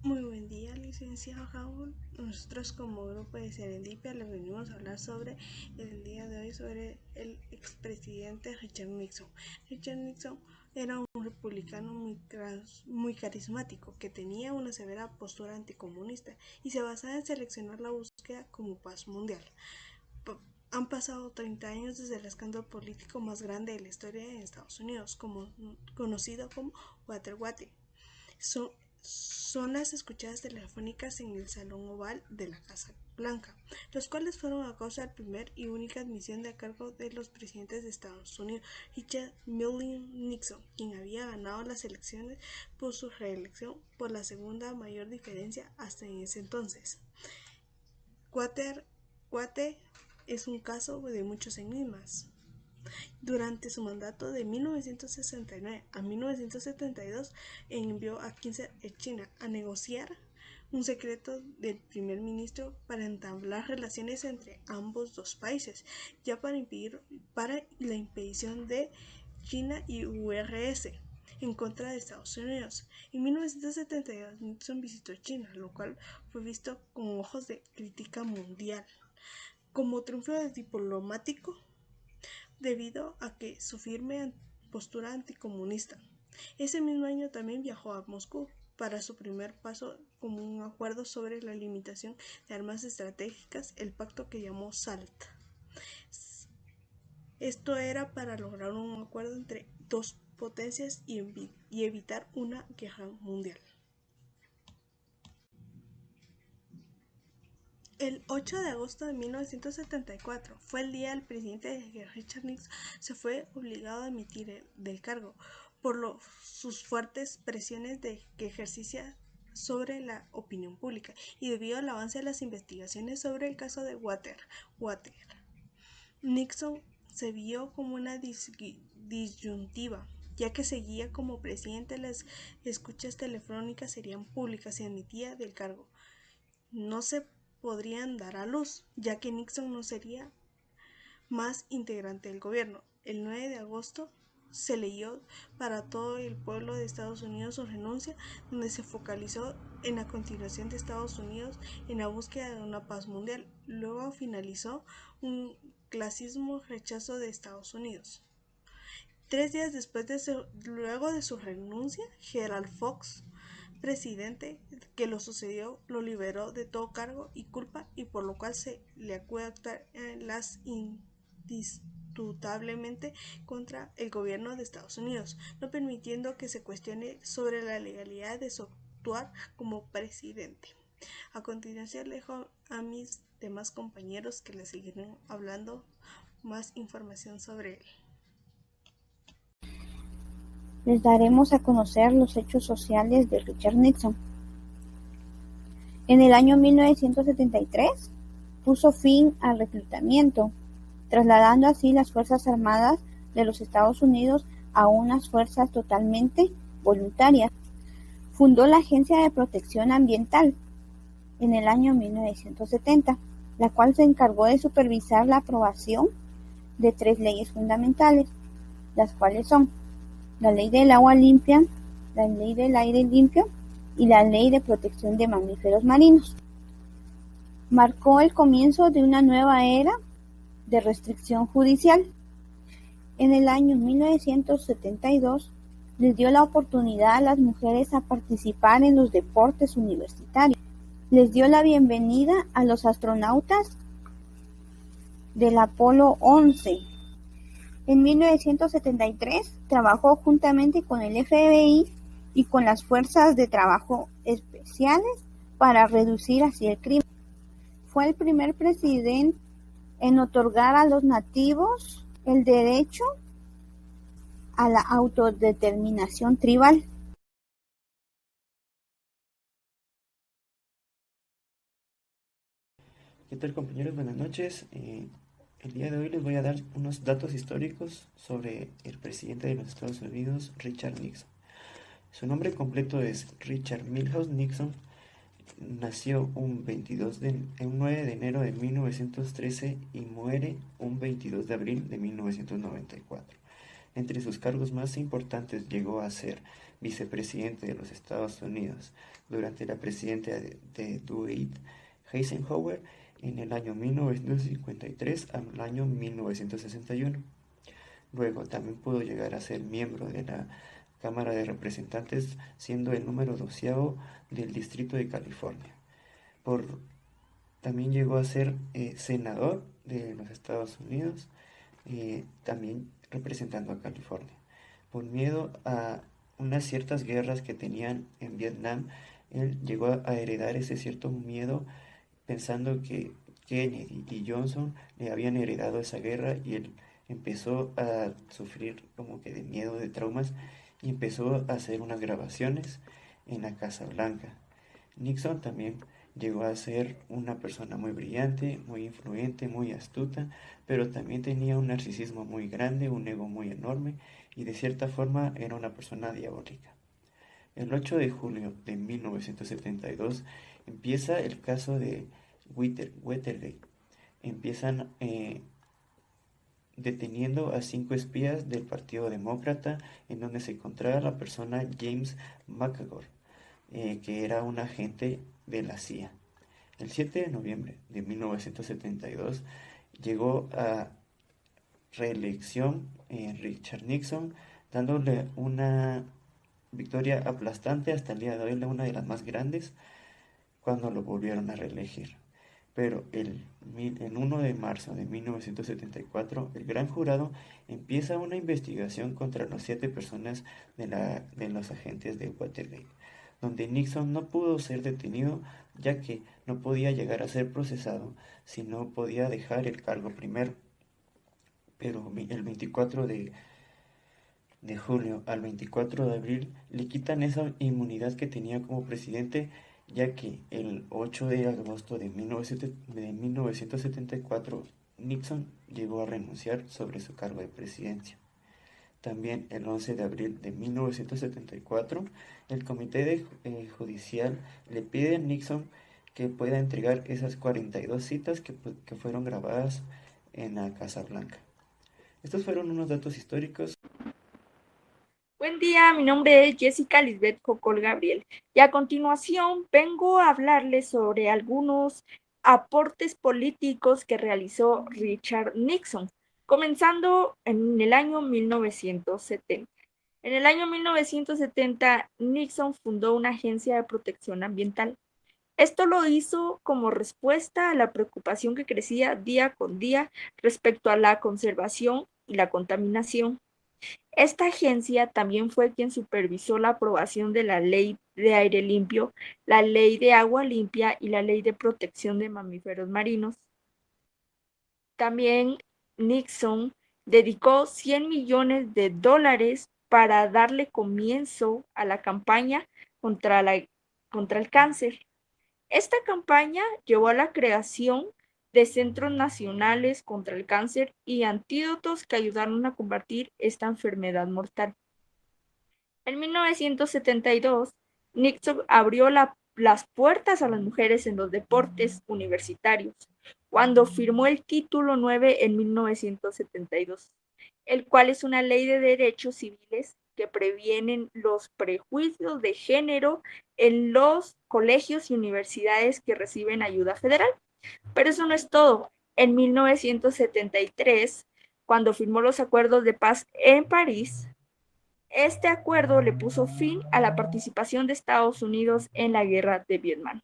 Muy buen día, licenciado Raúl. Nosotros como grupo de Serendipia le venimos a hablar sobre el día de hoy sobre el expresidente Richard Nixon. Richard Nixon era un republicano muy carismático que tenía una severa postura anticomunista y se basaba en seleccionar la búsqueda como paz mundial. Han pasado 30 años desde el escándalo político más grande de la historia de Estados Unidos, conocido como Watergate. Son, son las escuchadas telefónicas en el Salón Oval de la Casa Blanca, los cuales fueron a causa del primer y única admisión de a cargo de los presidentes de Estados Unidos, Richard Milton Nixon, quien había ganado las elecciones por su reelección por la segunda mayor diferencia hasta en ese entonces. Watergate es un caso de muchos enigmas. Durante su mandato de 1969 a 1972 envió a Kissinger a China a negociar un secreto del primer ministro para entablar relaciones entre ambos dos países, ya para la impedición de China y URSS en contra de Estados Unidos. En 1972 Nixon visitó China, lo cual fue visto con ojos de crítica mundial. Como triunfo diplomático, debido a que su firme postura anticomunista. Ese mismo año también viajó a Moscú para su primer paso como un acuerdo sobre la limitación de armas estratégicas, el pacto que llamó SALT. Esto era para lograr un acuerdo entre dos potencias y evitar una guerra mundial. El 8 de agosto de 1974 fue el día del presidente que Richard Nixon se fue obligado a dimitir del cargo por sus fuertes presiones que ejercía sobre la opinión pública y debido al avance de las investigaciones sobre el caso de Watergate. Nixon se vio como una disyuntiva, ya que seguía como presidente. Las escuchas telefónicas serían públicas y admitía del cargo no se podrían dar a luz, ya que Nixon no sería más integrante del gobierno. El 9 de agosto se leyó para todo el pueblo de Estados Unidos su renuncia, donde se focalizó en la continuación de Estados Unidos en la búsqueda de una paz mundial. Luego finalizó un clasismo rechazo de Estados Unidos. 3 días después luego de su renuncia, Gerald Fox, presidente que lo sucedió, lo liberó de todo cargo y culpa, y por lo cual se le acude actuar las indisputablemente contra el gobierno de Estados Unidos, no permitiendo que se cuestione sobre la legalidad de su actuar como presidente. A continuación dejo a mis demás compañeros que les seguirán hablando más información sobre él. Les daremos a conocer los hechos sociales de Richard Nixon. En el año 1973 puso fin al reclutamiento, trasladando así las Fuerzas Armadas de los Estados Unidos a unas fuerzas totalmente voluntarias. Fundó la Agencia de Protección Ambiental en el año 1970, la cual se encargó de supervisar la aprobación de 3 leyes fundamentales, las cuales son la Ley del Agua Limpia, la Ley del Aire Limpio y la Ley de Protección de Mamíferos Marinos. Marcó el comienzo de una nueva era de restricción judicial. En el año 1972 les dio la oportunidad a las mujeres a participar en los deportes universitarios. Les dio la bienvenida a los astronautas del Apolo 11. En 1973 trabajó juntamente con el FBI y con las fuerzas de trabajo especiales para reducir así el crimen. Fue el primer presidente en otorgar a los nativos el derecho a la autodeterminación tribal. ¿Qué tal, compañeros? Buenas noches. El día de hoy les voy a dar unos datos históricos sobre el presidente de los Estados Unidos, Richard Nixon. Su nombre completo es Richard Milhouse Nixon. Nació un 9 de enero de 1913 y muere un 22 de abril de 1994. Entre sus cargos más importantes llegó a ser vicepresidente de los Estados Unidos durante la presidencia de Dwight Eisenhower en el año 1953 al año 1961. Luego también pudo llegar a ser miembro de la Cámara de Representantes, siendo el número 12º del Distrito de California. También llegó a ser senador de los Estados Unidos, también representando a California. Por miedo a unas ciertas guerras que tenían en Vietnam, él llegó a heredar ese cierto miedo pensando que Kennedy y Johnson le habían heredado esa guerra, y él empezó a sufrir como que de miedo, de traumas, y empezó a hacer unas grabaciones en la Casa Blanca. Nixon también llegó a ser una persona muy brillante, muy influyente, muy astuta, pero también tenía un narcisismo muy grande, un ego muy enorme, y de cierta forma era una persona diabólica. El 8 de julio de 1972 empieza el caso de Watergate. Empiezan deteniendo a 5 espías del Partido Demócrata, en donde se encontraba la persona James McAvoy, que era un agente de la CIA. El 7 de noviembre de 1972 llegó a reelección Richard Nixon, dándole una victoria aplastante, hasta el día de hoy una de las más grandes, cuando lo volvieron a reelegir. Pero el 1 de marzo de 1974, el gran jurado empieza una investigación contra las 7 personas de los agentes de Watergate, donde Nixon no pudo ser detenido, ya que no podía llegar a ser procesado si no podía dejar el cargo primero. Pero el 24 de julio al 24 de abril le quitan esa inmunidad que tenía como presidente, ya que el 8 de agosto de 1974 Nixon llegó a renunciar sobre su cargo de presidencia. También el 11 de abril de 1974, el Comité Judicial le pide a Nixon que pueda entregar esas 42 citas que fueron grabadas en la Casa Blanca. Estos fueron unos datos históricos. Buen día, mi nombre es Jessica Lisbeth Cocol Gabriel y a continuación vengo a hablarles sobre algunos aportes políticos que realizó Richard Nixon, comenzando en el año 1970. En el año 1970, Nixon fundó una agencia de protección ambiental. Esto lo hizo como respuesta a la preocupación que crecía día con día respecto a la conservación y la contaminación. Esta agencia también fue quien supervisó la aprobación de la Ley de Aire Limpio, la Ley de Agua Limpia y la Ley de Protección de Mamíferos Marinos. También Nixon dedicó $100 millones para darle comienzo a la campaña contra el cáncer. Esta campaña llevó a la creación de centros nacionales contra el cáncer y antídotos que ayudaron a combatir esta enfermedad mortal. En 1972, Nixon abrió las puertas a las mujeres en los deportes universitarios, cuando firmó el Título 9 en 1972, el cual es una ley de derechos civiles que previenen los prejuicios de género en los colegios y universidades que reciben ayuda federal. Pero eso no es todo. En 1973, cuando firmó los acuerdos de paz en París, este acuerdo le puso fin a la participación de Estados Unidos en la guerra de Vietnam.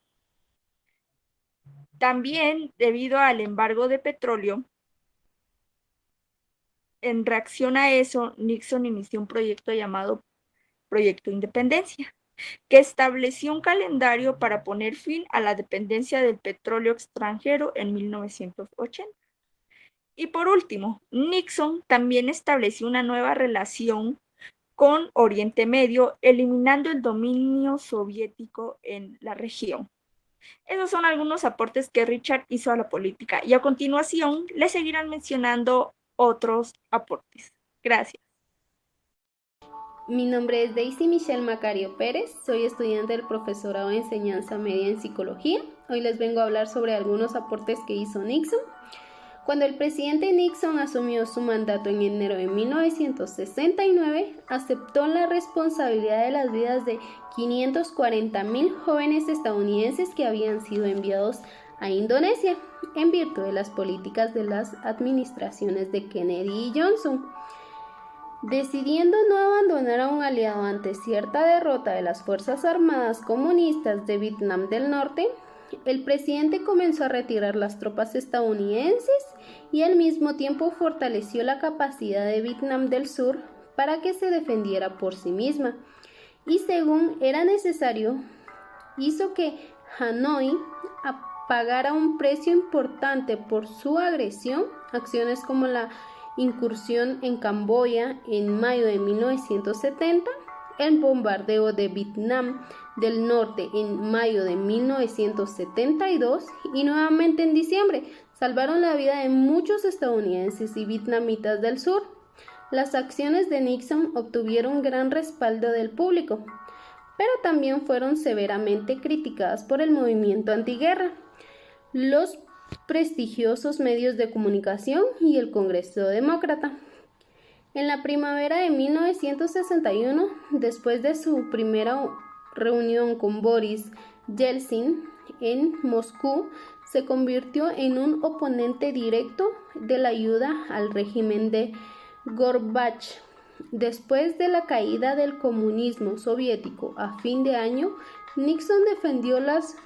También, debido al embargo de petróleo, en reacción a eso, Nixon inició un proyecto llamado Proyecto Independencia, que estableció un calendario para poner fin a la dependencia del petróleo extranjero en 1980. Y por último, Nixon también estableció una nueva relación con Oriente Medio, eliminando el dominio soviético en la región. Esos son algunos aportes que Richard hizo a la política, y a continuación le seguirán mencionando otros aportes. Gracias. Mi nombre es Daisy Michelle Macario Pérez, soy estudiante del profesorado de enseñanza media en psicología. Hoy les vengo a hablar sobre algunos aportes que hizo Nixon. Cuando el presidente Nixon asumió su mandato en enero de 1969, aceptó la responsabilidad de las vidas de 540,000 jóvenes estadounidenses que habían sido enviados a Indonesia en virtud de las políticas de las administraciones de Kennedy y Johnson. Decidiendo no abandonar a un aliado ante cierta derrota de las Fuerzas Armadas Comunistas de Vietnam del Norte, el presidente comenzó a retirar las tropas estadounidenses y al mismo tiempo fortaleció la capacidad de Vietnam del Sur para que se defendiera por sí misma. Y según era necesario, hizo que Hanoi pagara un precio importante por su agresión, acciones como la incursión en Camboya en mayo de 1970, el bombardeo de Vietnam del Norte en mayo de 1972 y nuevamente en diciembre, salvaron la vida de muchos estadounidenses y vietnamitas del sur. Las acciones de Nixon obtuvieron gran respaldo del público, pero también fueron severamente criticadas por el movimiento antiguerra, los prestigiosos medios de comunicación y el Congreso Demócrata. En la primavera de 1961, después de su primera reunión con Boris Yeltsin en Moscú, se convirtió en un oponente directo de la ayuda al régimen de Gorbachev. Después de la caída del comunismo soviético a fin de año, Nixon defendió las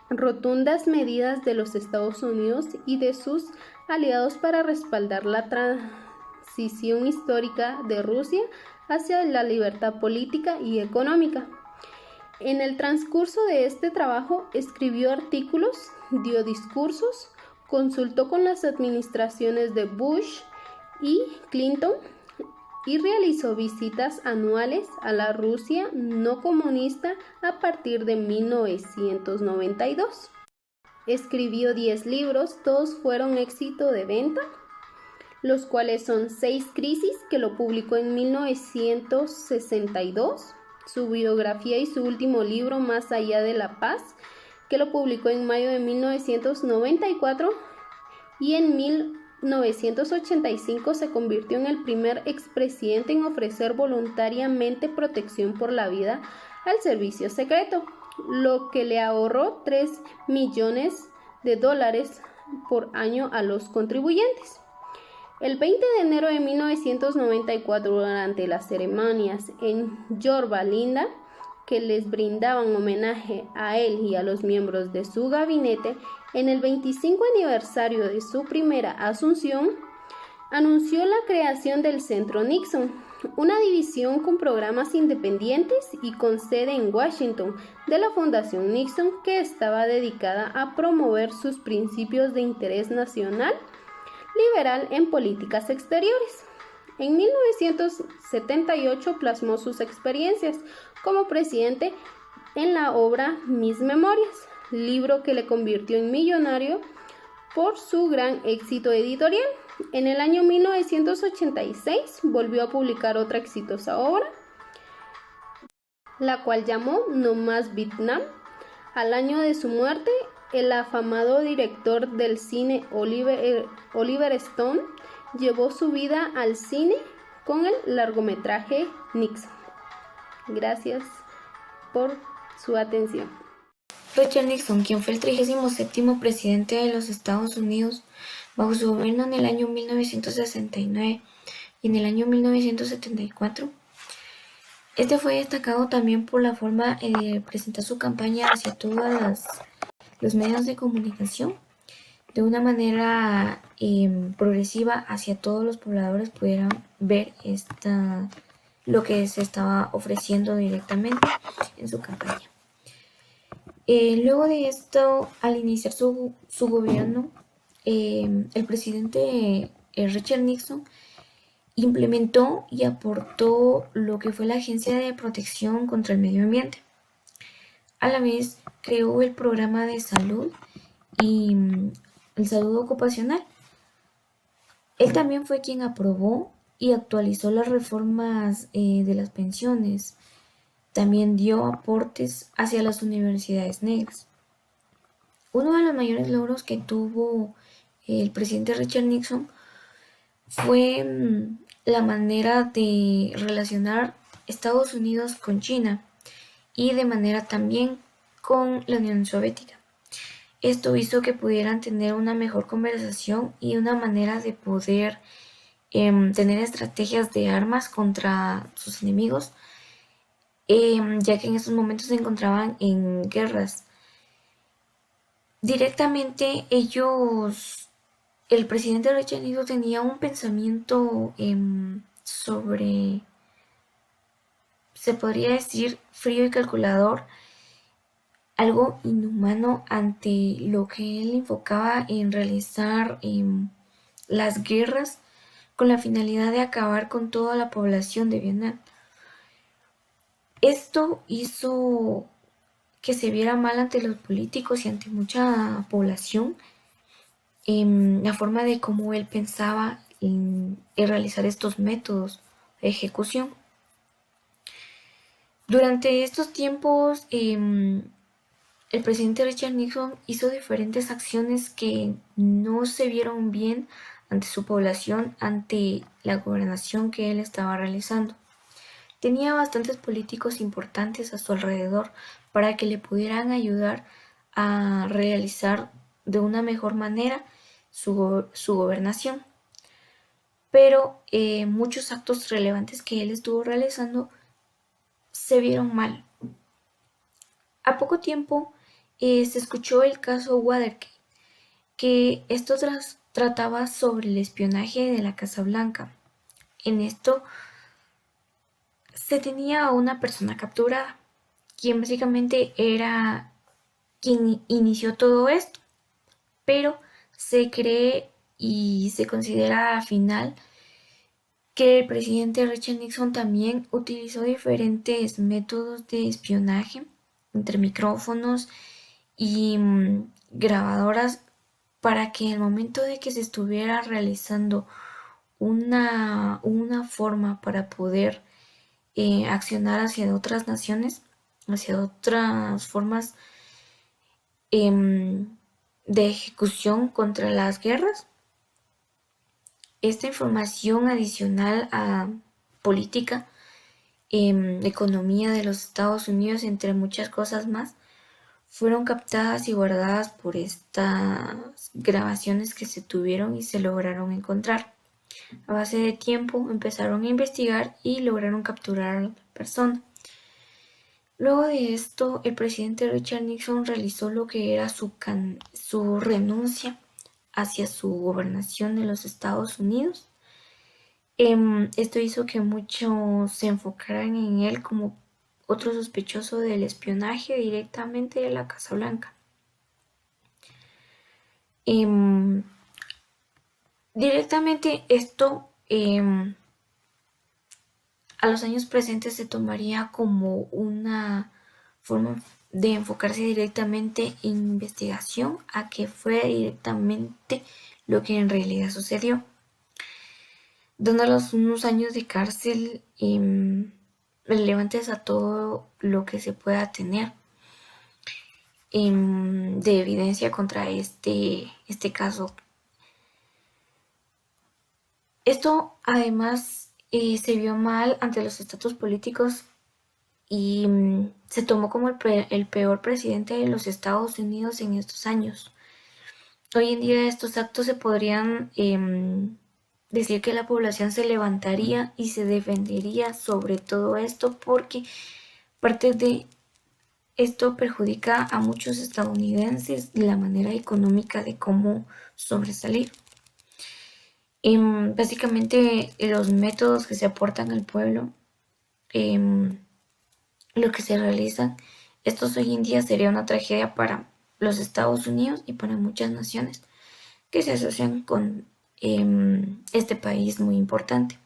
rotundas medidas de los Estados Unidos y de sus aliados para respaldar la transición histórica de Rusia hacia la libertad política y económica. En el transcurso de este trabajo escribió artículos, dio discursos, consultó con las administraciones de Bush y Clinton y realizó visitas anuales a la Rusia no comunista a partir de 1992. Escribió 10 libros, todos fueron éxito de venta, los cuales son 6 Crisis, que lo publicó en 1962, su biografía y su último libro, Más allá de la paz, que lo publicó en mayo de 1994, y en 1985 se convirtió en el primer expresidente en ofrecer voluntariamente protección por la vida al servicio secreto, lo que le ahorró $3 millones por año a los contribuyentes. El 20 de enero de 1994, durante las ceremonias en Yorba Linda, que les brindaban homenaje a él y a los miembros de su gabinete, en el 25 aniversario de su primera asunción, anunció la creación del Centro Nixon, una división con programas independientes y con sede en Washington de la Fundación Nixon, que estaba dedicada a promover sus principios de interés nacional liberal en políticas exteriores. En 1978 plasmó sus experiencias como presidente en la obra Mis Memorias, libro que le convirtió en millonario por su gran éxito editorial. En el año 1986 volvió a publicar otra exitosa obra, la cual llamó No Más Vietnam. Al año de su muerte, el afamado director del cine Oliver Stone llevó su vida al cine con el largometraje Nixon. Gracias por su atención. Richard Nixon, quien fue el 37º presidente de los Estados Unidos bajo su gobierno en el año 1969 y en el año 1974. Este fue destacado también por la forma de presentar su campaña hacia todos los medios de comunicación, de una manera progresiva, hacia todos los pobladores pudieran ver lo que se estaba ofreciendo directamente en su campaña. Luego de esto, al iniciar su gobierno, el presidente Richard Nixon implementó y aportó lo que fue la Agencia de Protección contra el Medio Ambiente. A la vez, creó el programa de salud y el salud ocupacional. Él también fue quien aprobó y actualizó las reformas de las pensiones. También dio aportes hacia las universidades negras. Uno de los mayores logros que tuvo el presidente Richard Nixon fue la manera de relacionar Estados Unidos con China y de manera también con la Unión Soviética. Esto hizo que pudieran tener una mejor conversación y una manera de poder tener estrategias de armas contra sus enemigos, ya que en estos momentos se encontraban en guerras. Directamente el presidente Richard Nixon tenía un pensamiento sobre, se podría decir, frío y calculador, algo inhumano ante lo que él enfocaba en realizar las guerras con la finalidad de acabar con toda la población de Vietnam. Esto hizo que se viera mal ante los políticos y ante mucha población la forma de cómo él pensaba en realizar estos métodos de ejecución. Durante estos tiempos, el presidente Richard Nixon hizo diferentes acciones que no se vieron bien ante su población, ante la gobernación que él estaba realizando. Tenía bastantes políticos importantes a su alrededor para que le pudieran ayudar a realizar de una mejor manera su gobernación. Pero muchos actos relevantes que él estuvo realizando se vieron mal. A poco tiempo se escuchó el caso Watergate, que esto trataba sobre el espionaje de la Casa Blanca. En esto se tenía a una persona capturada, quien básicamente era quien inició todo esto, pero se cree y se considera al final que el presidente Richard Nixon también utilizó diferentes métodos de espionaje entre micrófonos y grabadoras para que en el momento de que se estuviera realizando una forma para poder accionar hacia otras naciones, hacia otras formas de ejecución contra las guerras, esta información adicional a política, economía de los Estados Unidos, entre muchas cosas más, fueron captadas y guardadas por estas grabaciones que se tuvieron y se lograron encontrar. A base de tiempo empezaron a investigar y lograron capturar a la persona. Luego de esto, el presidente Richard Nixon realizó lo que era su renuncia hacia su gobernación de los Estados Unidos. Esto hizo que muchos se enfocaran en él como otro sospechoso del espionaje directamente de la Casa Blanca. Directamente esto a los años presentes se tomaría como una forma de enfocarse directamente en investigación a que fue directamente lo que en realidad sucedió, dándolos unos años de cárcel relevantes a todo lo que se pueda tener de evidencia contra este caso. Esto además se vio mal ante los estatus políticos y se tomó como el peor presidente de los Estados Unidos en estos años. Hoy en día estos actos se podrían decir que la población se levantaría y se defendería sobre todo esto, porque parte de esto perjudica a muchos estadounidenses la manera económica de cómo sobresalir. Básicamente los métodos que se aportan al pueblo, lo que se realizan, estos hoy en día sería una tragedia para los Estados Unidos y para muchas naciones que se asocian con este país muy importante.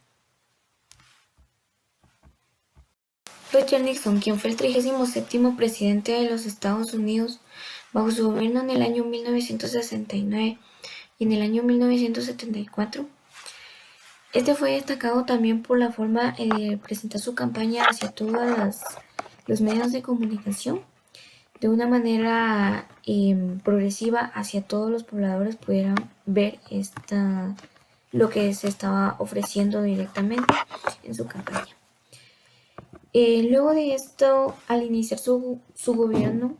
Richard Nixon, quien fue el 37º presidente de los Estados Unidos bajo su gobierno en el año 1969 y en el año 1974, este fue destacado también por la forma de presentar su campaña hacia todos los medios de comunicación, de una manera progresiva hacia todos los pobladores pudieran ver lo que se estaba ofreciendo directamente en su campaña. Luego de esto, al iniciar su gobierno,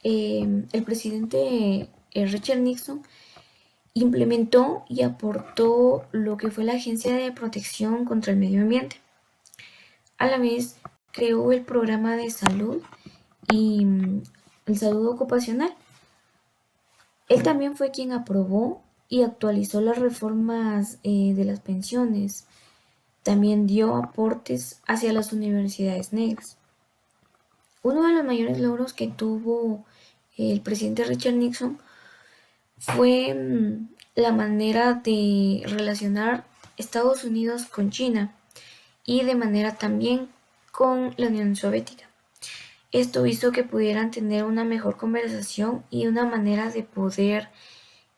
el presidente Richard Nixon implementó y aportó lo que fue la Agencia de Protección contra el Medio Ambiente. A la vez, creó el programa de salud y el salud ocupacional. Él también fue quien aprobó y actualizó las reformas de las pensiones. También dio aportes hacia las universidades negras. Uno de los mayores logros que tuvo el presidente Richard Nixon fue la manera de relacionar Estados Unidos con China y de manera también con la Unión Soviética. Esto hizo que pudieran tener una mejor conversación y una manera de poder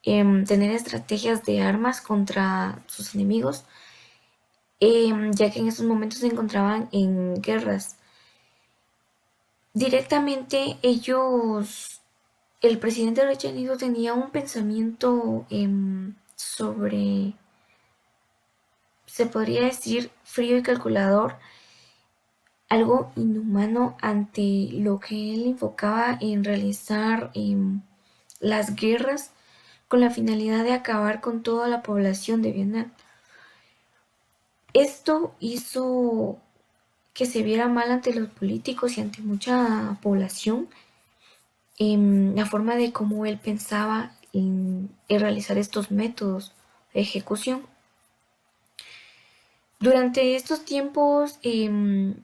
tener estrategias de armas contra sus enemigos, ya que en estos momentos se encontraban en guerras. Directamente el presidente Richard Nixon tenía un pensamiento sobre, se podría decir, frío y calculador, algo inhumano ante lo que él enfocaba en realizar las guerras con la finalidad de acabar con toda la población de Vietnam. Esto hizo que se viera mal ante los políticos y ante mucha población la forma de cómo él pensaba en realizar estos métodos de ejecución. Durante estos tiempos, el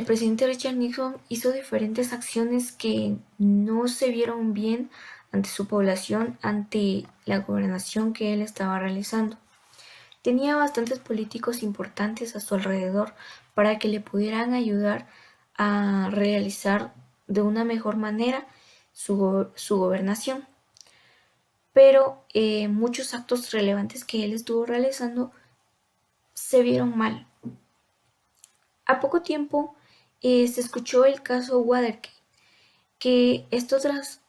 presidente Richard Nixon hizo diferentes acciones que no se vieron bien ante su población, ante la gobernación que él estaba realizando. Tenía bastantes políticos importantes a su alrededor para que le pudieran ayudar a realizar de una mejor manera su gobernación. Pero muchos actos relevantes que él estuvo realizando se vieron mal. A poco tiempo se escuchó el caso Watergate, que esto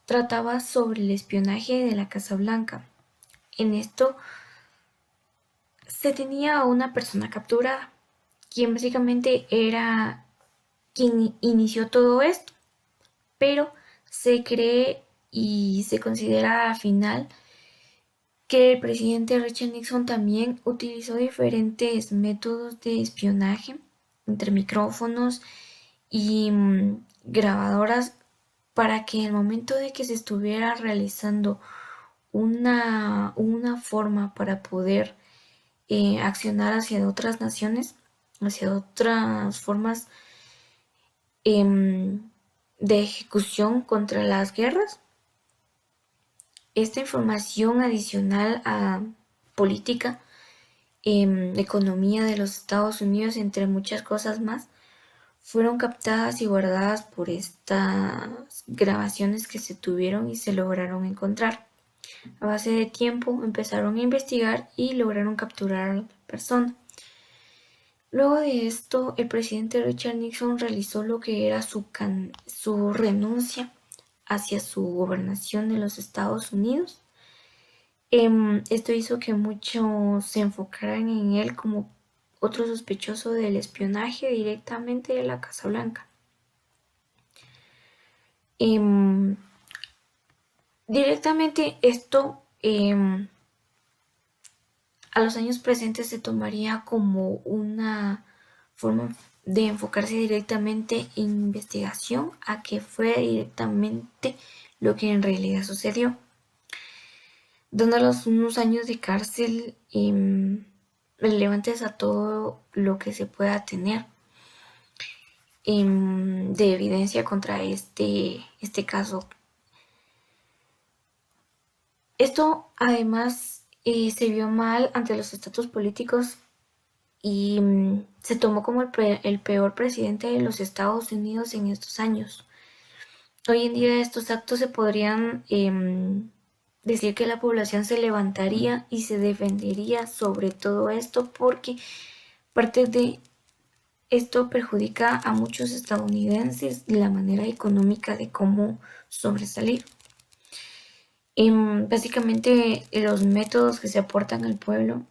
trataba sobre el espionaje de la Casa Blanca. En esto se tenía a una persona capturada, quien básicamente era quien inició todo esto, pero se cree y se considera al final que el presidente Richard Nixon también utilizó diferentes métodos de espionaje entre micrófonos y grabadoras para que en el momento de que se estuviera realizando una forma para poder accionar hacia otras naciones, hacia otras formas de ejecución contra las guerras, esta información adicional a política, economía de los Estados Unidos, entre muchas cosas más, fueron captadas y guardadas por estas grabaciones que se tuvieron y se lograron encontrar. A base de tiempo empezaron a investigar y lograron capturar a la persona. Luego de esto, el presidente Richard Nixon realizó lo que era su renuncia hacia su gobernación de los Estados Unidos. Esto hizo que muchos se enfocaran en él como otro sospechoso del espionaje directamente de la Casa Blanca. Directamente esto a los años presentes se tomaría como una forma de enfocarse directamente en investigación a que fue directamente lo que en realidad sucedió, dándolos unos años de cárcel relevantes a todo lo que se pueda tener de evidencia contra este caso. Esto además se vio mal ante los estatus políticos y se tomó como el peor presidente de los Estados Unidos en estos años. Hoy en día estos actos se podrían decir que la población se levantaría y se defendería sobre todo esto, porque parte de esto perjudica a muchos estadounidenses de la manera económica de cómo sobresalir. Básicamente los métodos que se aportan al pueblo,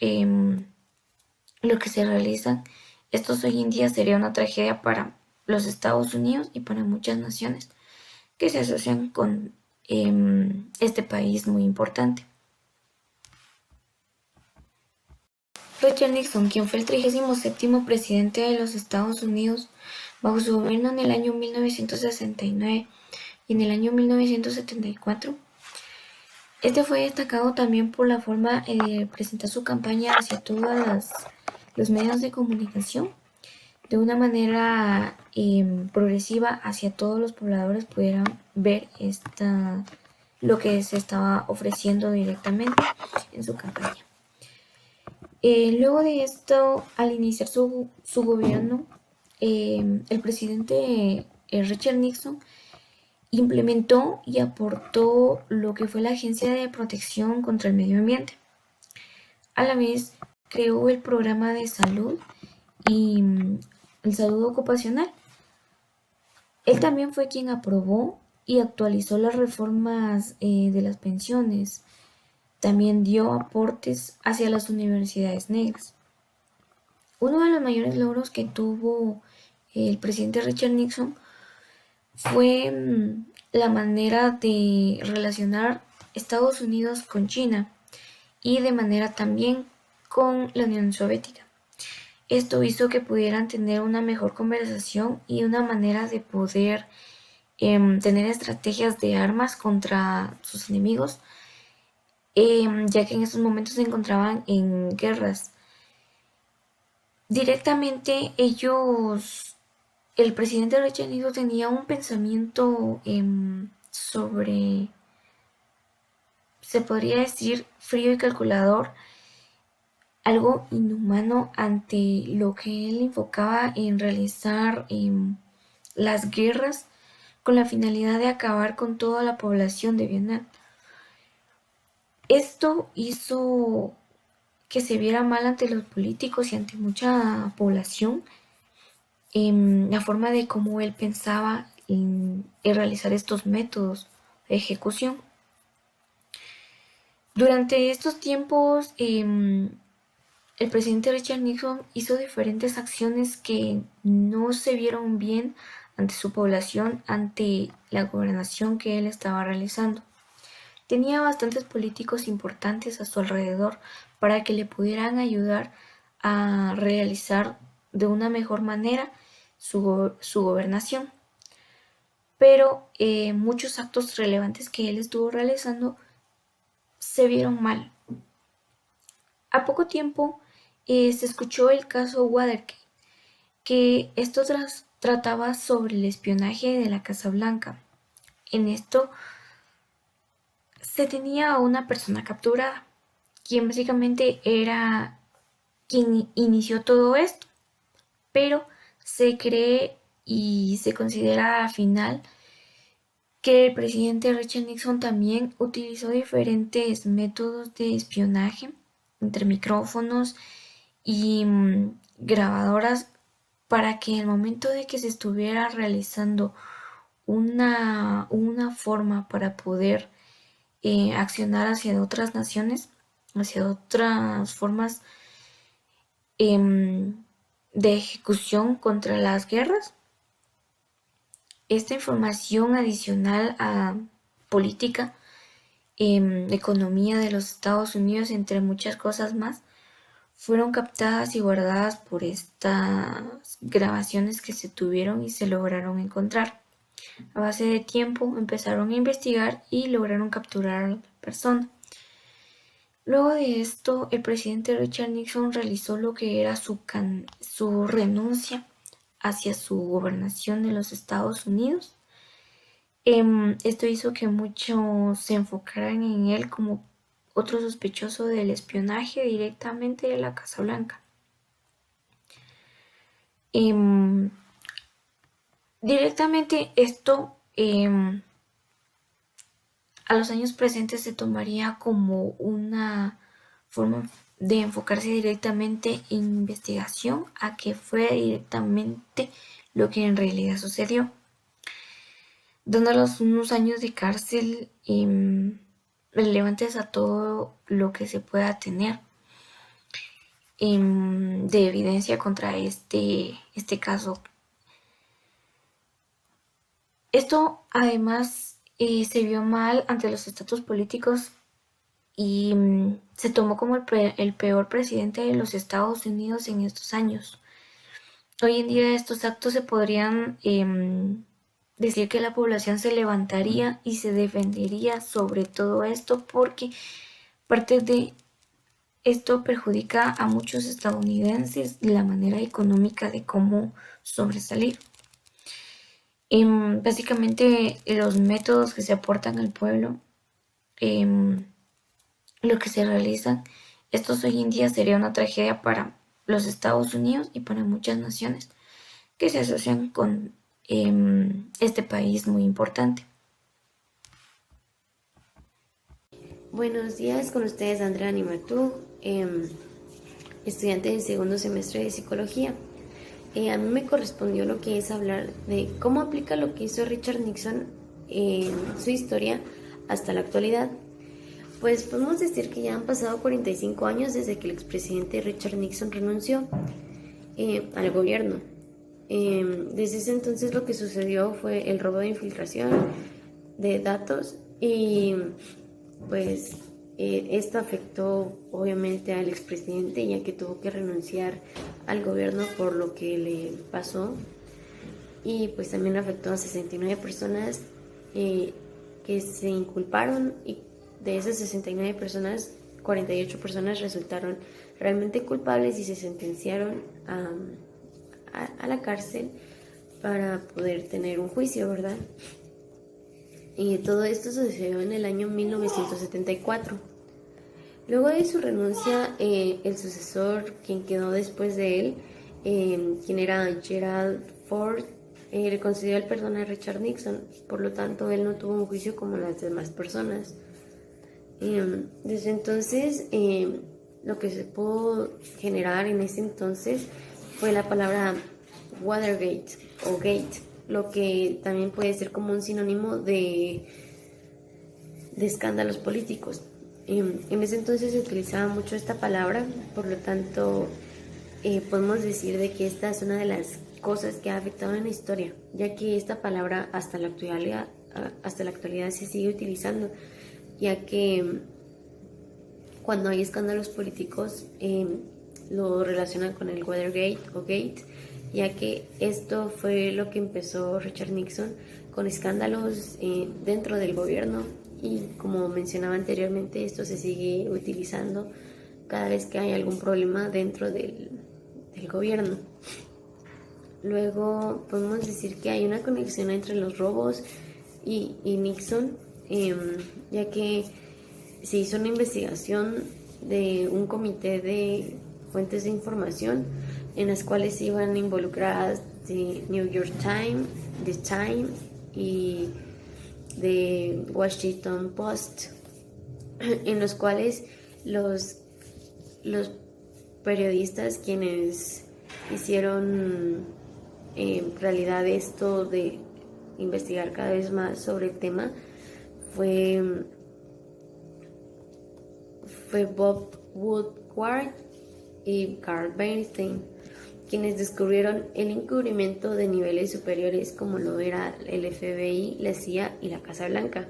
lo que se realizan, estos hoy en día sería una tragedia para los Estados Unidos y para muchas naciones que se asocian con este país muy importante. Richard Nixon, quien fue el 37º presidente de los Estados Unidos bajo su gobierno en el año 1969 y en el año 1974, este fue destacado también por la forma de presentar su campaña hacia todos los medios de comunicación de una manera progresiva hacia todos los pobladores pudieran ver lo que se estaba ofreciendo directamente en su campaña. Luego de esto, al iniciar su gobierno, el presidente Richard Nixon implementó y aportó lo que fue la Agencia de Protección contra el Medio Ambiente. A la vez, creó el programa de salud y el salud ocupacional. Él también fue quien aprobó y actualizó las reformas de las pensiones. También dio aportes hacia las universidades negras. Uno de los mayores logros que tuvo el presidente Richard Nixon fue la manera de relacionar Estados Unidos con China y de manera también con la Unión Soviética. Esto hizo que pudieran tener una mejor conversación y una manera de poder tener estrategias de armas contra sus enemigos, ya que en estos momentos se encontraban en guerras. Directamente el presidente Richard Nixon tenía un pensamiento sobre, se podría decir, frío y calculador, algo inhumano ante lo que él enfocaba en realizar las guerras con la finalidad de acabar con toda la población de Vietnam. Esto hizo que se viera mal ante los políticos y ante mucha población la forma de cómo él pensaba en realizar estos métodos de ejecución. Durante estos tiempos, el presidente Richard Nixon hizo diferentes acciones que no se vieron bien ante su población, ante la gobernación que él estaba realizando. Tenía bastantes políticos importantes a su alrededor para que le pudieran ayudar a realizar de una mejor manera su gobernación. Pero muchos actos relevantes que él estuvo realizando se vieron mal. A poco tiempo se escuchó el caso Watergate, que esto trataba sobre el espionaje de la Casa Blanca. En esto se tenía a una persona capturada, quien básicamente era quien inició todo esto, pero se cree y se considera al final que el presidente Richard Nixon también utilizó diferentes métodos de espionaje entre micrófonos y grabadoras para que en el momento de que se estuviera realizando una forma para poder accionar hacia otras naciones, hacia otras formas de ejecución contra las guerras, esta información adicional a política, economía de los Estados Unidos, entre muchas cosas más, fueron captadas y guardadas por estas grabaciones que se tuvieron y se lograron encontrar. A base de tiempo empezaron a investigar y lograron capturar a la persona. Luego de esto, el presidente Richard Nixon realizó lo que era su renuncia hacia su gobernación de los Estados Unidos. Esto hizo que muchos se enfocaran en él como otro sospechoso del espionaje directamente de la Casa Blanca. Directamente esto a los años presentes se tomaría como una forma de enfocarse directamente en investigación a que fuera directamente lo que en realidad sucedió, dándolos unos años de cárcel relevantes a todo lo que se pueda tener de evidencia contra este caso. Esto además se vio mal ante los estatus políticos y se tomó como el peor presidente de los Estados Unidos en estos años. Hoy en día estos actos se podrían decir que la población se levantaría y se defendería sobre todo esto, porque parte de esto perjudica a muchos estadounidenses la manera económica de cómo sobresalir. Básicamente los métodos que se aportan al pueblo, lo que se realizan, estos hoy en día sería una tragedia para los Estados Unidos y para muchas naciones que se asocian con este país muy importante. Buenos días, con ustedes Andrea Nimatú, estudiante del segundo semestre de psicología. A mí me correspondió lo que es hablar de cómo aplica lo que hizo Richard Nixon en su historia hasta la actualidad. Pues podemos decir que ya han pasado 45 años desde que el expresidente Richard Nixon renunció al gobierno. Desde ese entonces lo que sucedió fue el robo de infiltración de datos y pues esto afectó obviamente al expresidente, ya que tuvo que renunciar al gobierno por lo que le pasó, y pues también afectó a 69 personas que se inculparon, y de esas 69 personas 48 personas resultaron realmente culpables y se sentenciaron a la cárcel para poder tener un juicio, ¿verdad? Y todo esto sucedió en el año 1974. Luego de su renuncia, el sucesor, quien quedó después de él, quien era Gerald Ford, le concedió el perdón a Richard Nixon. Por lo tanto, él no tuvo un juicio como las demás personas. Desde entonces, lo que se pudo generar en ese entonces fue la palabra Watergate o Gate, lo que también puede ser como un sinónimo de escándalos políticos. En ese entonces se utilizaba mucho esta palabra, por lo tanto podemos decir de que esta es una de las cosas que ha afectado en la historia, ya que esta palabra hasta la actualidad se sigue utilizando, ya que cuando hay escándalos políticos lo relacionan con el Watergate o Gate, ya que esto fue lo que empezó Richard Nixon con escándalos dentro del gobierno, y como mencionaba anteriormente, esto se sigue utilizando cada vez que hay algún problema dentro del gobierno. Luego podemos decir que hay una conexión entre los robos y Nixon, ya que se hizo una investigación de un comité de fuentes de información en las cuales iban involucradas The New York Times, The Times y The Washington Post, en los cuales los periodistas quienes hicieron en realidad esto de investigar cada vez más sobre el tema fue Bob Woodward y Carl Bernstein, quienes descubrieron el encubrimiento de niveles superiores como lo era el FBI, la CIA y la Casa Blanca.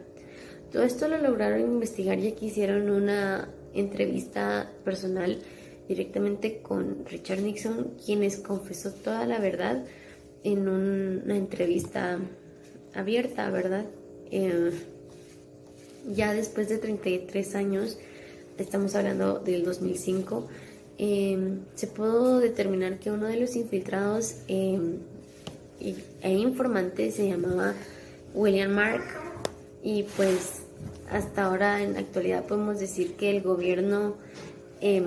Todo esto lo lograron investigar, ya que hicieron una entrevista personal directamente con Richard Nixon, quienes confesó toda la verdad en una entrevista abierta, ¿verdad? Ya después de 33 años, estamos hablando del 2005, se pudo determinar que uno de los infiltrados e informantes se llamaba William Mark, y pues hasta ahora en la actualidad podemos decir que el gobierno de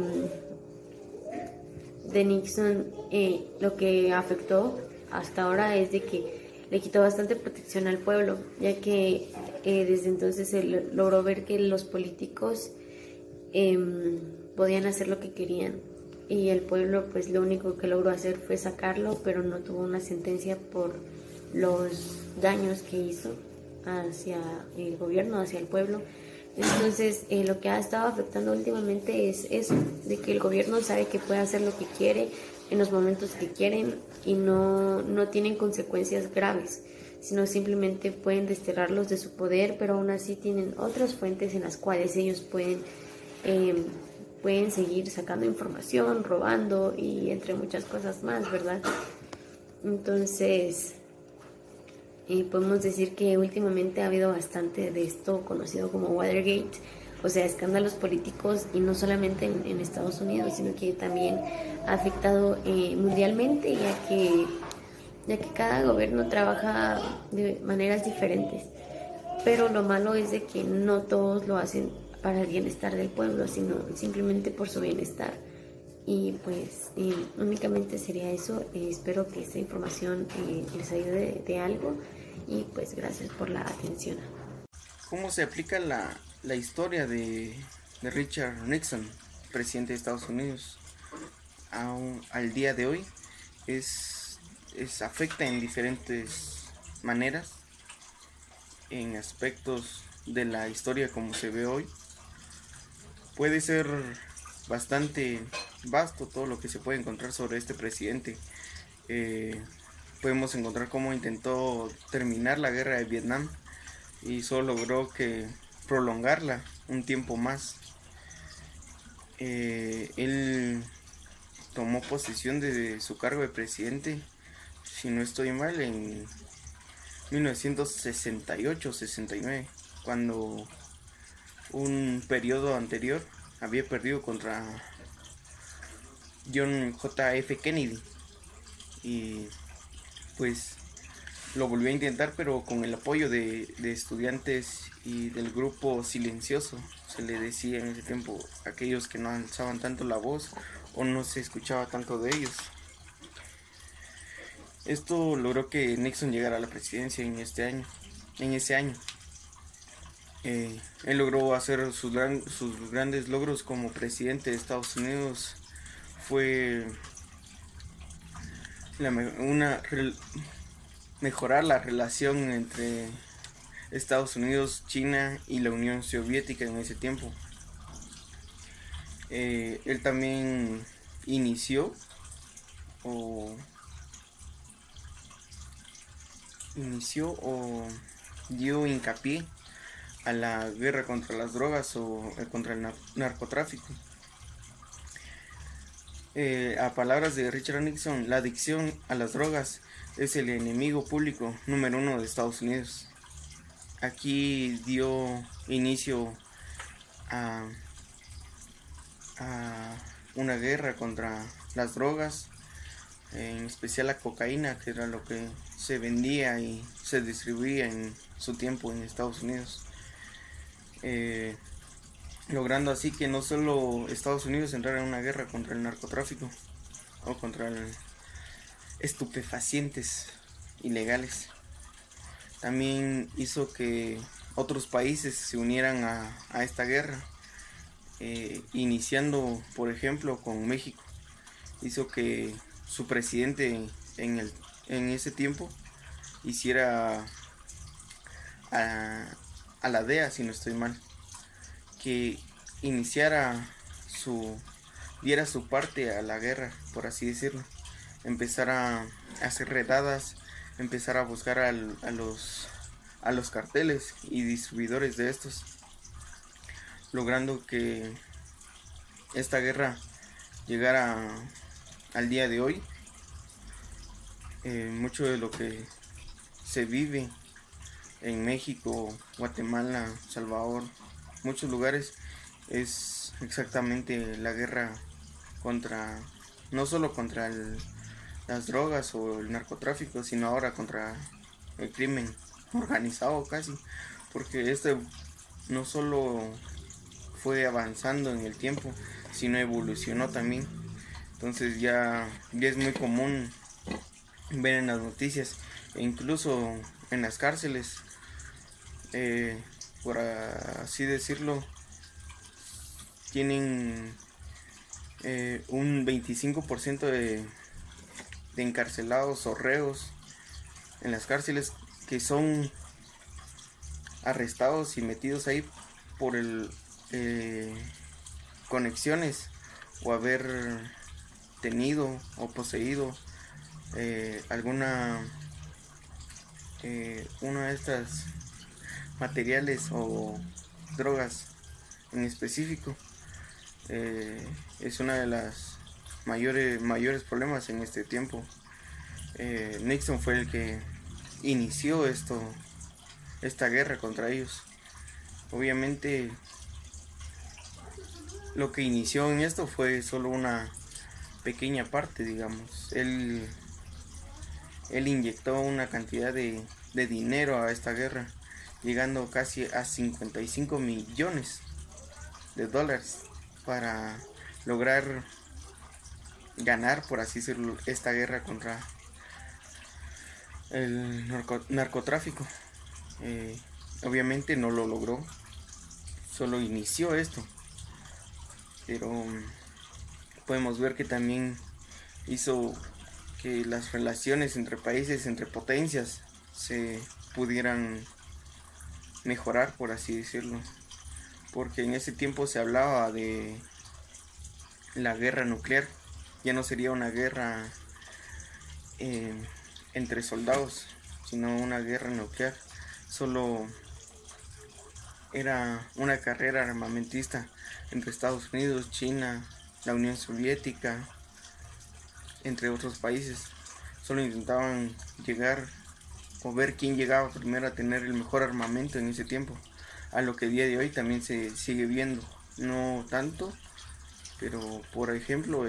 Nixon lo que afectó hasta ahora es de que le quitó bastante protección al pueblo, ya que desde entonces se logró ver que los políticos podían hacer lo que querían. Y el pueblo pues lo único que logró hacer fue sacarlo, pero no tuvo una sentencia por los daños que hizo hacia el gobierno, hacia el pueblo. Entonces lo que ha estado afectando últimamente es eso, de que el gobierno sabe que puede hacer lo que quiere en los momentos que quieren y no tienen consecuencias graves, sino simplemente pueden desterrarlos de su poder, pero aún así tienen otras fuentes en las cuales ellos pueden seguir sacando información, robando y entre muchas cosas más, ¿verdad? Entonces podemos decir que últimamente ha habido bastante de esto conocido como Watergate, o sea, escándalos políticos, y no solamente en Estados Unidos, sino que también ha afectado mundialmente, ya que cada gobierno trabaja de maneras diferentes. Pero lo malo es de que no todos lo hacen para el bienestar del pueblo, sino simplemente por su bienestar. Y pues únicamente sería eso. Espero que esta información les ayude de algo, y pues gracias por la atención. ¿Cómo se aplica la historia de Richard Nixon, presidente de Estados Unidos, al día de hoy? Afecta en diferentes maneras, en aspectos de la historia como se ve hoy. Puede ser bastante vasto todo lo que se puede encontrar sobre este presidente. Podemos encontrar cómo intentó terminar la guerra de Vietnam y solo logró prolongarla un tiempo más. Él tomó posesión de su cargo de presidente, si no estoy mal, en 1968-69, cuando un periodo anterior había perdido contra John J. F. Kennedy, y pues lo volvió a intentar, pero con el apoyo de estudiantes y del grupo silencioso, se le decía en ese tiempo, aquellos que no alzaban tanto la voz o no se escuchaba tanto de ellos. Esto logró que Nixon llegara a la presidencia en ese año. Él logró hacer sus grandes logros como presidente de Estados Unidos. Fue mejorar la relación entre Estados Unidos, China y la Unión Soviética en ese tiempo. Él también inició o dio hincapié a la guerra contra las drogas o contra el narcotráfico. A palabras de Richard Nixon, la adicción a las drogas es el enemigo público número 1 de Estados Unidos. Aquí dio inicio a una guerra contra las drogas, en especial la cocaína, que era lo que se vendía y se distribuía en su tiempo en Estados Unidos, logrando así que no solo Estados Unidos entrara en una guerra contra el narcotráfico o contra estupefacientes ilegales, también hizo que otros países se unieran a esta guerra, iniciando por ejemplo con México. Hizo que su presidente en ese tiempo hiciera a la DEA, si no estoy mal, que diera su parte a la guerra, por así decirlo, empezara a hacer redadas, empezar a buscar a los carteles y distribuidores de estos, logrando que esta guerra llegara al día de hoy. Mucho de lo que se vive en México, Guatemala, Salvador, muchos lugares, es exactamente la guerra no solo contra las drogas o el narcotráfico, sino ahora contra el crimen organizado casi, porque este no solo fue avanzando en el tiempo, sino evolucionó también. Entonces ya es muy común ver en las noticias e incluso en las cárceles, por así decirlo, tienen un 25% de encarcelados o reos en las cárceles que son arrestados y metidos ahí por conexiones o haber tenido o poseído una de estas materiales o drogas en específico. Es una de las mayores problemas en este tiempo. Nixon fue el que inició esta guerra contra ellos. Obviamente lo que inició en esto fue solo una pequeña parte, digamos. Él inyectó una cantidad de dinero a esta guerra, llegando casi a 55 millones de dólares para lograr ganar, por así decirlo, esta guerra contra el narcotráfico. Obviamente no lo logró, solo inició esto, pero podemos ver que también hizo que las relaciones entre países, entre potencias, se pudieran mejorar, por así decirlo, porque en ese tiempo se hablaba de la guerra nuclear. Ya no sería una guerra entre soldados, sino una guerra nuclear. Solo era una carrera armamentista entre Estados Unidos, China, la Unión Soviética, entre otros países. Solo intentaban llegar o ver quién llegaba primero a tener el mejor armamento en ese tiempo, a lo que el día de hoy también se sigue viendo, no tanto, pero por ejemplo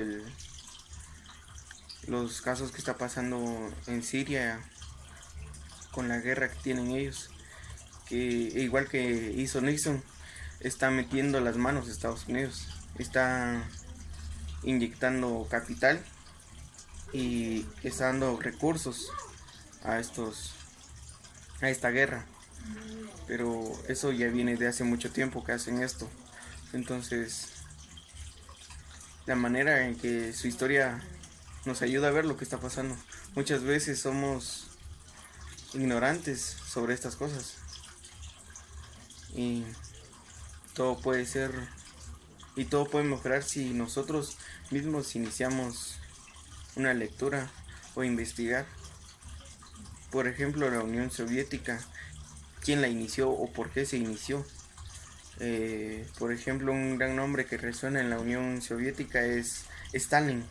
los casos que está pasando en Siria con la guerra que tienen ellos, que igual que hizo Nixon, está metiendo las manos a Estados Unidos, está inyectando capital y está dando recursos a esta guerra, pero eso ya viene de hace mucho tiempo que hacen esto. Entonces, la manera en que su historia nos ayuda a ver lo que está pasando. Muchas veces somos ignorantes sobre estas cosas y todo puede mejorar si nosotros mismos iniciamos una lectura o investigar. Por ejemplo, la Unión Soviética, quién la inició o por qué se inició. Por ejemplo, un gran nombre que resuena en la Unión Soviética es Stalin,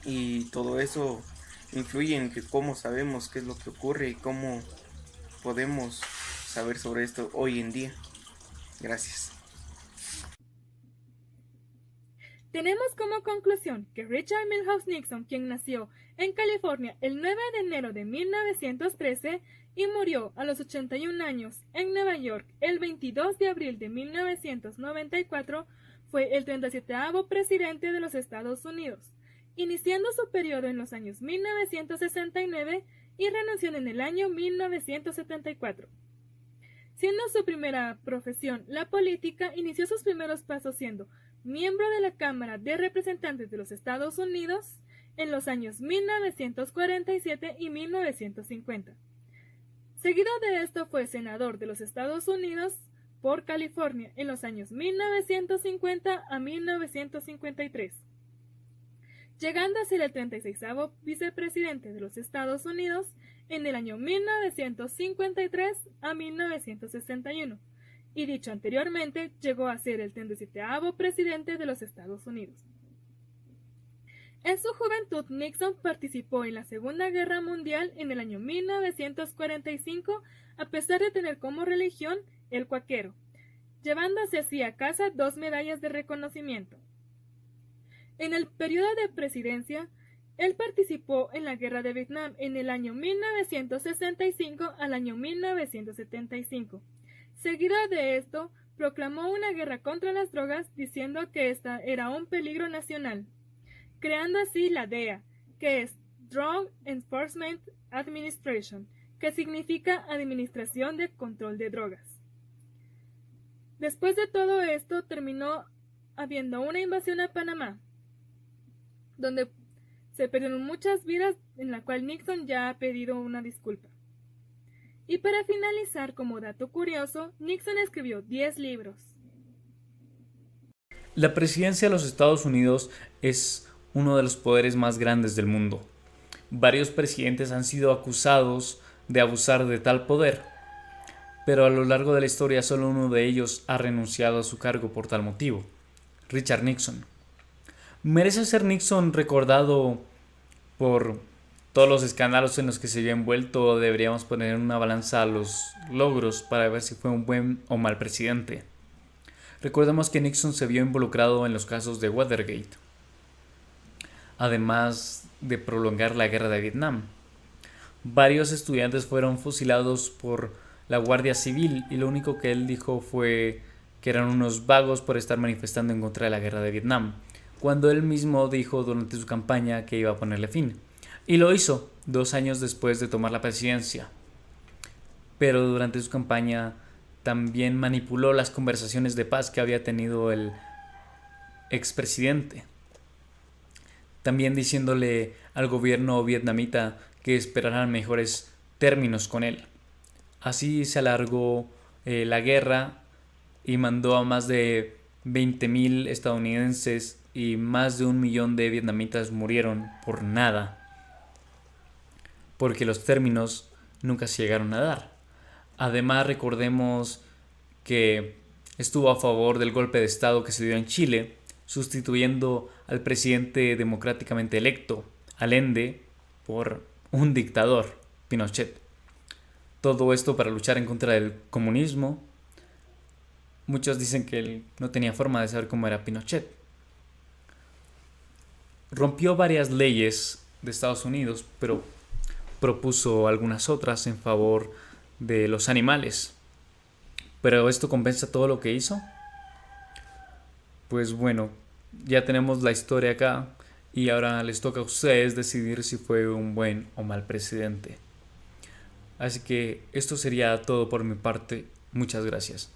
y todo eso influye en que cómo sabemos qué es lo que ocurre y cómo podemos saber sobre esto hoy en día. Gracias. Tenemos como conclusión que Richard Milhouse Nixon, quien nació en California el 9 de enero de 1913 y murió a los 81 años en Nueva York el 22 de abril de 1994, fue el 37º presidente de los Estados Unidos, iniciando su periodo en los años 1969 y renunciando en el año 1974. Siendo su primera profesión la política, inició sus primeros pasos siendo miembro de la Cámara de Representantes de los Estados Unidos en los años 1947 y 1950. Seguido de esto fue senador de los Estados Unidos por California en los años 1950 a 1953, llegando a ser el 36º vicepresidente de los Estados Unidos en el año 1953 a 1961, y dicho anteriormente, llegó a ser el 37º presidente de los Estados Unidos. En su juventud, Nixon participó en la Segunda Guerra Mundial en el año 1945, a pesar de tener como religión el cuáquero, llevándose así a casa 2 medallas de reconocimiento. En el periodo de presidencia, él participó en la Guerra de Vietnam en el año 1965 al año 1975. Seguido de esto, proclamó una guerra contra las drogas, diciendo que esta era un peligro nacional, creando así la DEA, que es Drug Enforcement Administration, que significa Administración de Control de Drogas. Después de todo esto, terminó habiendo una invasión a Panamá, donde se perdieron muchas vidas, en la cual Nixon ya ha pedido una disculpa. Y para finalizar, como dato curioso, Nixon escribió 10 libros. La presidencia de los Estados Unidos es uno de los poderes más grandes del mundo. Varios presidentes han sido acusados de abusar de tal poder, pero a lo largo de la historia solo uno de ellos ha renunciado a su cargo por tal motivo: Richard Nixon. ¿Merece ser Nixon recordado por todos los escándalos en los que se vio envuelto, o deberíamos poner en una balanza los logros para ver si fue un buen o mal presidente? Recordemos que Nixon se vio involucrado en los casos de Watergate, además de prolongar la guerra de Vietnam. Varios estudiantes fueron fusilados por la Guardia Civil y lo único que él dijo fue que eran unos vagos por estar manifestando en contra de la guerra de Vietnam, cuando él mismo dijo durante su campaña que iba a ponerle fin. Y lo hizo 2 años después de tomar la presidencia. Pero durante su campaña también manipuló las conversaciones de paz que había tenido el expresidente, también diciéndole al gobierno vietnamita que esperaran mejores términos con él. Así se alargó la guerra y mandó a más de 20,000 estadounidenses y más de 1 millón de vietnamitas murieron por nada, porque los términos nunca se llegaron a dar. Además, recordemos que estuvo a favor del golpe de Estado que se dio en Chile, sustituyendo al presidente democráticamente electo, Allende, por un dictador, Pinochet. Todo esto para luchar en contra del comunismo. Muchos dicen que él no tenía forma de saber cómo era Pinochet. Rompió varias leyes de Estados Unidos, pero propuso algunas otras en favor de los animales. ¿Pero esto compensa todo lo que hizo? Pues bueno, ya tenemos la historia acá y ahora les toca a ustedes decidir si fue un buen o mal presidente. Así que esto sería todo por mi parte. Muchas gracias.